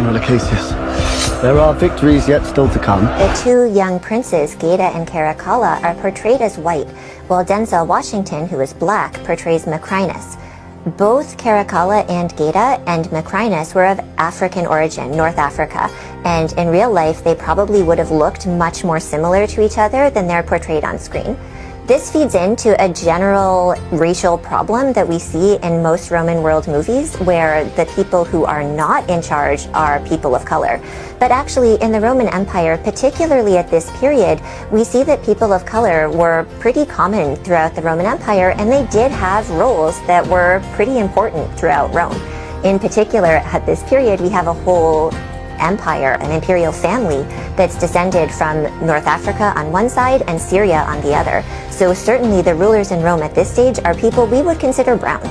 General Acacius. There are victories yet still to come. The two young princes, Gaeta and Caracalla, are portrayed as white, while Denzel Washington, who is black, portrays Macrinus. Both Caracalla and Gaeta and Macrinus were of African origin, North Africa, and in real life they probably would have looked much more similar to each other than they're portrayed on screen. This feeds into a general racial problem that we see in most Roman world movies, where the people who are not in charge are people of color. But actually, in the Roman Empire, particularly at this period, we see that people of color were pretty common throughout the Roman Empire, and they did have roles that were pretty important throughout Rome. In particular, at this period, we have a whole empire, an imperial family that's descended from North Africa on one side and Syria on the other. So certainly the rulers in Rome at this stage are people we would consider brown.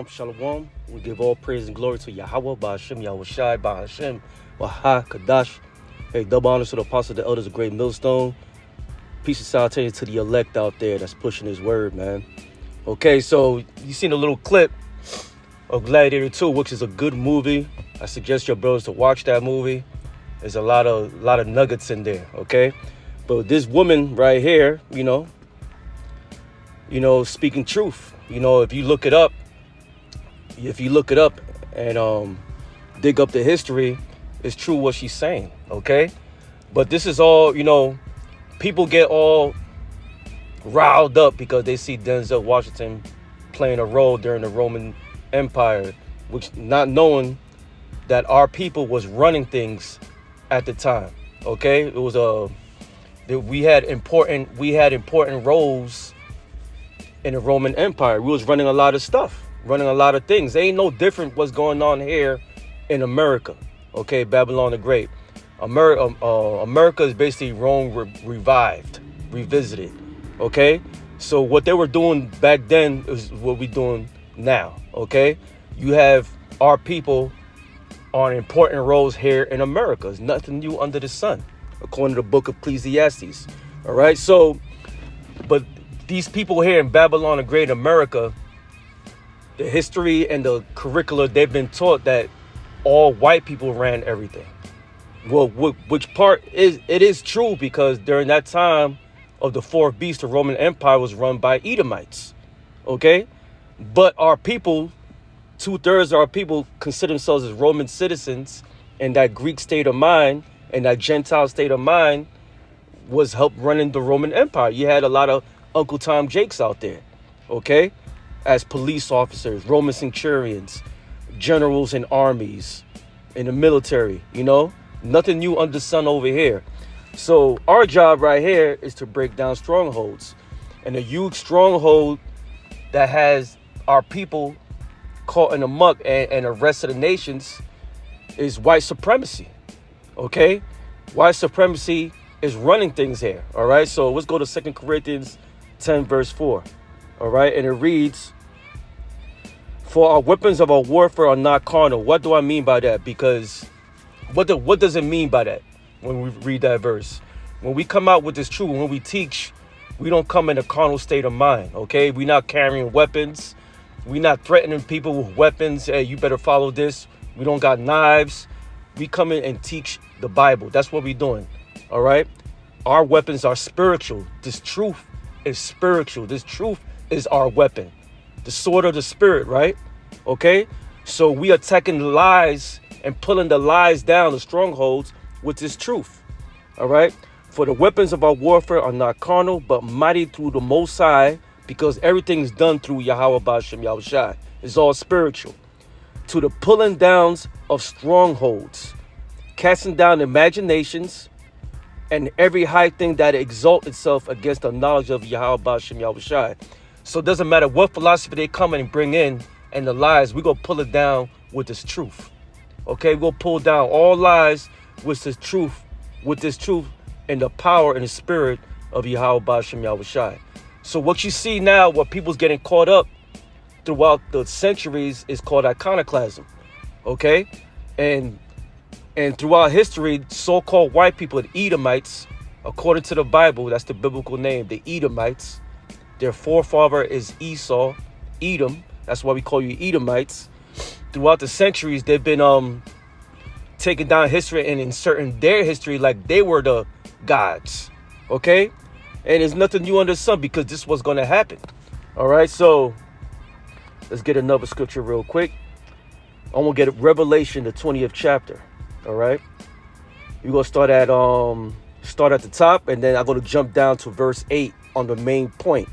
Shalom. We give all praise and glory to Yahweh, Ba'ashem, Yahushai, Ba'ashem, Waha, Kadash. Hey, double honors to the apostles, the elders of Great Millstone. Peace and salutation to the elect out there that's pushing his word, man. Okay, so you seen a little clip of Gladiator 2, which is a good movie. I suggest your brothers to watch that movie. There's a lot of nuggets in there, okay? But this woman right here, you know, speaking truth. You know, if you look it up and dig up the history, it's true what she's saying, okay? But this is all, you know, people get all riled up because they see Denzel Washington playing a role during the Roman Empire, which not knowing that our people was running things at the time, okay? It was we had important roles in the Roman Empire. We was running a lot of stuff, running a lot of things. There ain't no different what's going on here in America, okay? Babylon the Great. America is basically Rome revisited, okay? So what they were doing back then is what we're doing now, okay? You have our people on important roles here in America. There's nothing new under the sun, according to the book of Ecclesiastes, all right? So, but these people here in Babylon the Great, America, the history and the curricula, they've been taught that all white people ran everything. Well, which part is true, because during that time of the fourth beast, the Roman Empire was run by Edomites, okay? But our people, 2/3 of our people consider themselves as Roman citizens, and that Greek state of mind and that Gentile state of mind was help running the Roman Empire. You had a lot of Uncle Tom Jakes out there, okay, as police officers, Roman centurions, generals in armies, in the military, you know, nothing new under the sun over here. So our job right here is to break down strongholds, and a huge stronghold that has our people caught in the muck and the rest of the nations is white supremacy, okay? White supremacy is running things here, all right? So let's go to 2 Corinthians 10 verse 4, all right? And it reads, "For our weapons of our warfare are not carnal." What do I mean by that? Because what does it mean by that when we read that verse? When we come out with this truth, when we teach, we don't come in a carnal state of mind, okay? We're not carrying weapons. We're not threatening people with weapons. Hey, you better follow this. We don't got knives. We come in and teach the Bible. That's what we're doing, all right? Our weapons are spiritual. This truth is spiritual. This truth is our weapon. The sword of the spirit, right? Okay? So we attacking the lies and pulling the lies down, the strongholds, with this truth. All right? "For the weapons of our warfare are not carnal, but mighty through the Most High," because everything is done through Yahweh Ba'ashem Yahushai. It's all spiritual. "To the pulling downs of strongholds, casting down imaginations and every high thing that exalts itself against the knowledge of Yahweh Bashem Yahushai. So it doesn't matter what philosophy they come in and bring in and the lies, we're going to pull it down with this truth. Okay, we'll pull down all lies with this truth, and the power and the spirit of Yahweh Bashem Yahushai. So what you see now, what people's getting caught up throughout the centuries, is called iconoclasm. Okay, and throughout history, so-called white people, the Edomites, according to the Bible, that's the biblical name, the Edomites, their forefather is Esau, Edom. That's why we call you Edomites. Throughout the centuries, they've been taking down history and inserting their history like they were the gods. Okay? And there's nothing new under the sun, because this was going to happen. All right? So let's get another scripture real quick. I'm going to get Revelation, the 20th chapter. All right? We're going to start at the top, and then I'm going to jump down to verse 8 on the main point.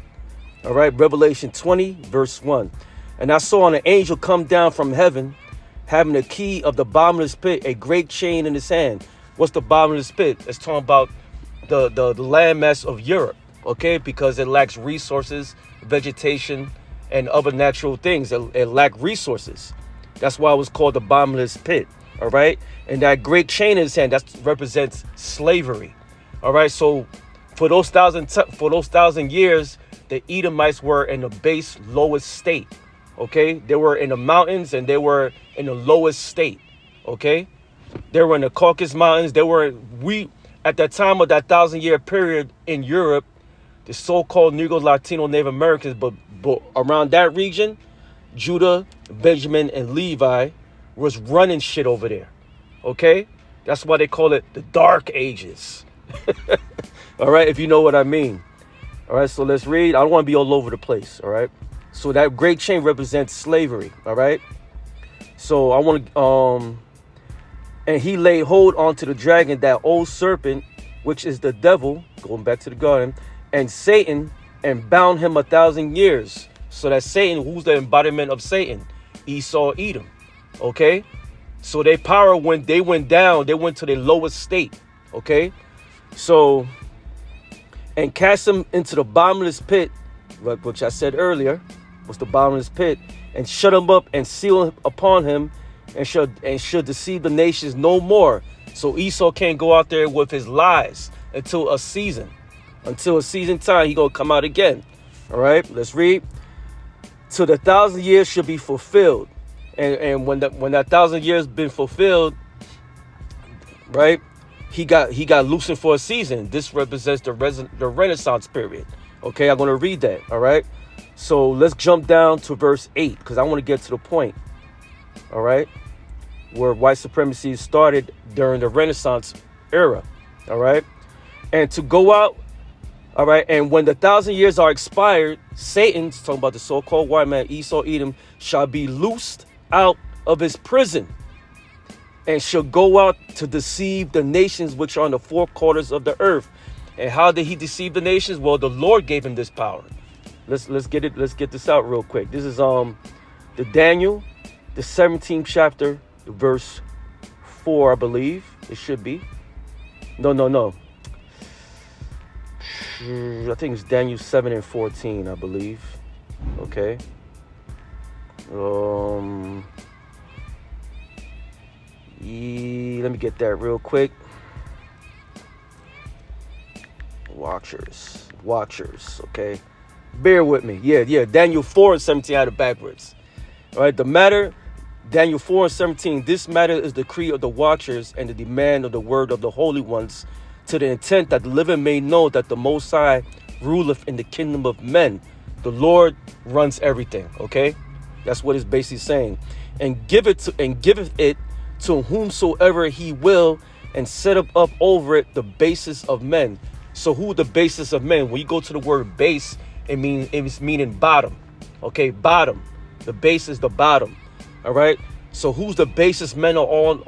All right? Revelation 20, verse 1. And I saw an angel come down from heaven, having the key of the bottomless pit, a great chain in his hand. What's the bottomless pit? It's talking about the landmass of Europe, okay? Because it lacks resources, vegetation, and other natural things. It lacked resources. That's why it was called the bottomless pit, all right? And that great chain in his hand, that represents slavery, all right? So for those thousand years, the Edomites were in the base lowest state. Okay, they were in the mountains and they were in the lowest state. Okay, they were in the Caucasus Mountains. At that time of that 1,000-year period in Europe, the so-called Negro, Latino, Native Americans, but around that region, Judah, Benjamin, and Levi was running shit over there. Okay, that's why they call it the Dark Ages. All right, if you know what I mean. All right, so let's read. I don't want to be all over the place. All right. So that great chain represents slavery, all right? So I want to, and he laid hold onto the dragon, that old serpent, which is the devil, going back to the garden, and Satan, and bound him 1,000 years. So that's Satan, who's the embodiment of Satan, Esau, Edom, okay? So their power, when they went down, they went to their lowest state, okay? So, and cast him into the bottomless pit, which I said earlier, was the bottomless pit, and shut him up and seal upon him, and should deceive the nations no more. So Esau can't go out there with his lies until a season time. He gonna come out again. All right, let's read. Till the 1,000 years should be fulfilled, and when that 1,000 years been fulfilled, right? He got loosened for a season. This represents the Renaissance period. Okay, I'm gonna read that. All right. So let's jump down to verse 8, because I want to get to the point, all right, where white supremacy started during the Renaissance era, all right, and to go out, all right, and when the 1,000 years are expired, Satan's talking about the so-called white man, Esau, Edom, shall be loosed out of his prison, and shall go out to deceive the nations which are on the four quarters of the earth. And how did he deceive the nations? Well, the Lord gave him this power. Let's get this out real quick. This is the Daniel, the 17th chapter, verse 4, I believe it should be. No. I think it's Daniel 7 and 14, I believe. Okay. Let me get that real quick. Watchers. Okay. Bear with me. Yeah. Daniel 4 and 17, I had it backwards. All right. The matter, Daniel 4 and 17, this matter is the decree of the watchers and the demand of the word of the holy ones, to the intent that the living may know that the Most High ruleth in the kingdom of men. The Lord runs everything. Okay. That's what it's basically saying. And giveth it to whomsoever he will, and set up over it the basis of men. So who the basis of men? When you go to the word base, it's meaning bottom. Okay, bottom. The base is the bottom. All right. So who's the basis men of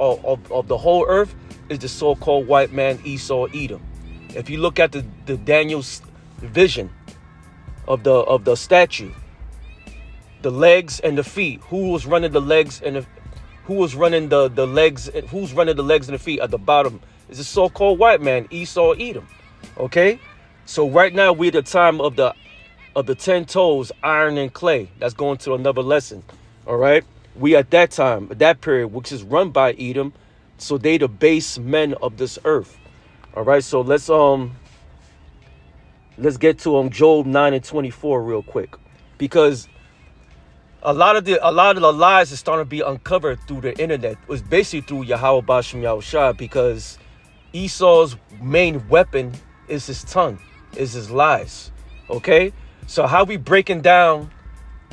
the whole earth? Is the so-called white man, Esau, Edom. If you look at the Daniel's vision of the statue, the legs and the feet, who was running the legs and who's running the legs and the feet at the bottom? is the so-called white man, Esau, Edom. Okay, so right now we're at the time of the 10 toes, iron and clay. That's going to another lesson. All right, we at that time, that period, which is run by Edom, so they the base men of this earth. All right, so let's get to Job 9:24 real quick, because a lot of the lies is starting to be uncovered through the internet. It was basically through Yahweh Bashem Yahushua, because Esau's main weapon is his tongue, is his lies. Okay, so how we breaking down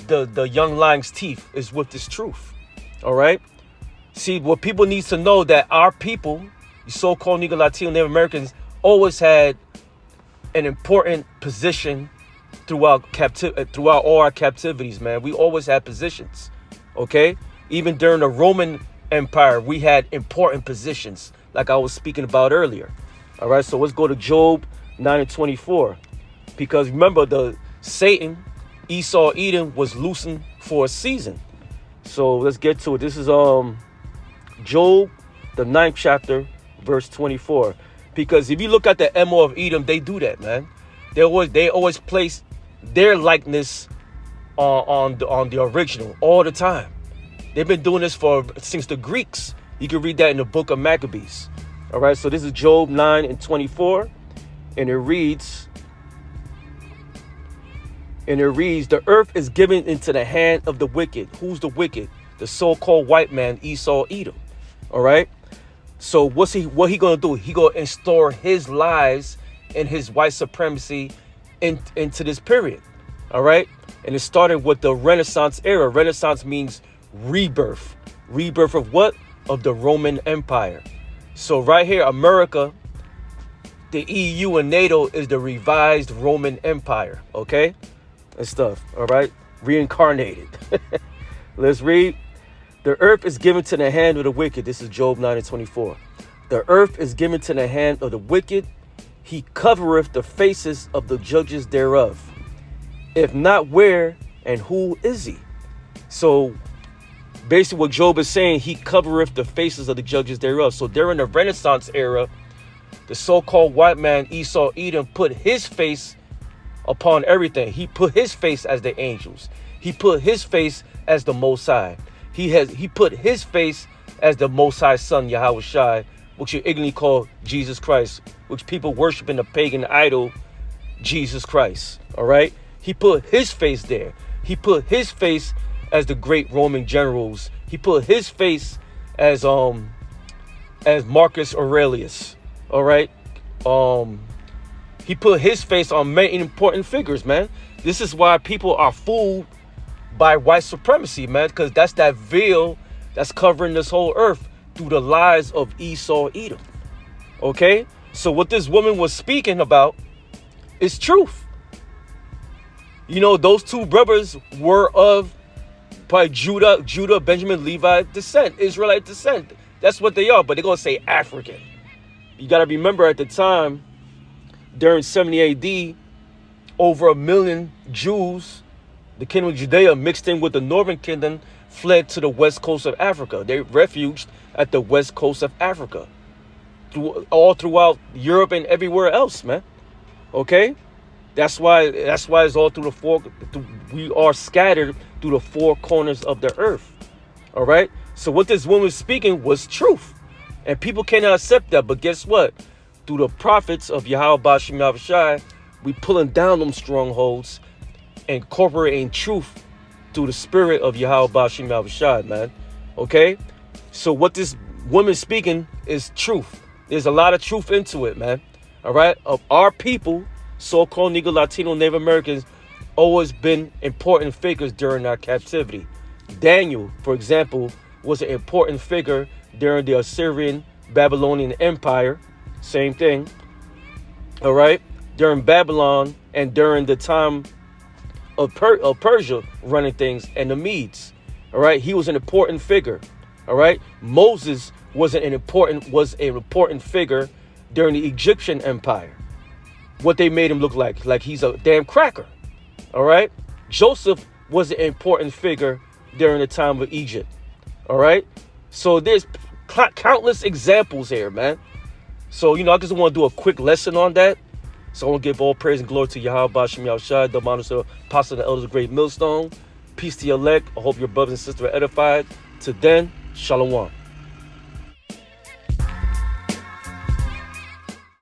the young lion's teeth is with this truth. All right, see, what people need to know, that our people, the so-called Negro, Latino, Native Americans, always had an important position throughout all our captivities, man. We always had positions. Okay, even during the Roman Empire, we had important positions, like I was speaking about earlier. All right, so let's go to Job 9:24, because remember, the Satan, Esau, Edom, was loosened for a season. So let's get to it. This is Job, the 9th chapter, verse 24. Because if you look at the MO of Edom, they do that, man. They always place their likeness on the original all the time. They've been doing this since the Greeks. You can read that in the book of Maccabees. All right, so this is Job 9:24, and it reads, the earth is given into the hand of the wicked. Who's the wicked? The so-called white man, Esau, Edom. All right. So what he gonna do? He gonna install his lies and his white supremacy into this period. All right. And it started with the Renaissance era. Renaissance means rebirth. Rebirth of what? Of the Roman Empire. So right here, America, the EU and NATO is the revised Roman Empire. Okay. And stuff. All right. Reincarnated. Let's read. The earth is given to the hand of the wicked. This is Job 9:24. The earth is given to the hand of the wicked. He covereth the faces of the judges thereof. If not, where and who is he? So basically what Job is saying, he covereth the faces of the judges thereof. So during the Renaissance era, the so-called white man, Esau, Edom, put his face upon everything. He put his face as the angels. He put his face as the Most High. He put his face as the Most High Son, Yahweh Shai, which you ignorantly call Jesus Christ, which people worship in the pagan idol, Jesus Christ. All right. He put his face there. He put his face as the great Roman generals. He put his face as Marcus Aurelius. All right. He put his face on many important figures, man. This is why people are fooled by white supremacy, man, because that's that veil that's covering this whole earth through the lies of Esau, Edom. Okay, so what this woman was speaking about is truth. You know, those two brothers were of probably Judah, Benjamin, Levi descent, Israelite descent. That's what they are, but they're gonna say African. You got to remember, at the time during 70 AD, over 1 million Jews, the kingdom of Judea, mixed in with the northern kingdom, fled to the west coast of Africa. They refuged at the west coast of Africa, all throughout Europe and everywhere else, man. Okay, that's why it's all through we are scattered through the four corners of the earth. All right. So what this woman was speaking was truth, and people cannot accept that. But guess what? Through the prophets of Yahweh Bashem Yahushai, we pulling down them strongholds, incorporating truth through the spirit of Yahweh Bashem Yahushai, man. Okay? So what this woman speaking is truth. There's a lot of truth into it, man. All right? Of our people, so-called Negro, Latino, Native Americans, always been important figures during our captivity. Daniel, for example, was an important figure during the Assyrian Babylonian Empire. Same thing. All right? During Babylon and during the time of Persia running things, and the Medes. All right, he was an important figure. All right, Moses was an important figure during the Egyptian Empire. What they made him look like he's a damn cracker. All right, Joseph was an important figure during the time of Egypt. All right, so there's countless examples here, man. So, I just want to do a quick lesson on that. So I want to give all praise and glory to Yahweh, Shem Yahushua, the Master, Apostle, and the Elders of Great Millstone. Peace to your elect. I hope your brothers and sisters are edified. To then, Shalom.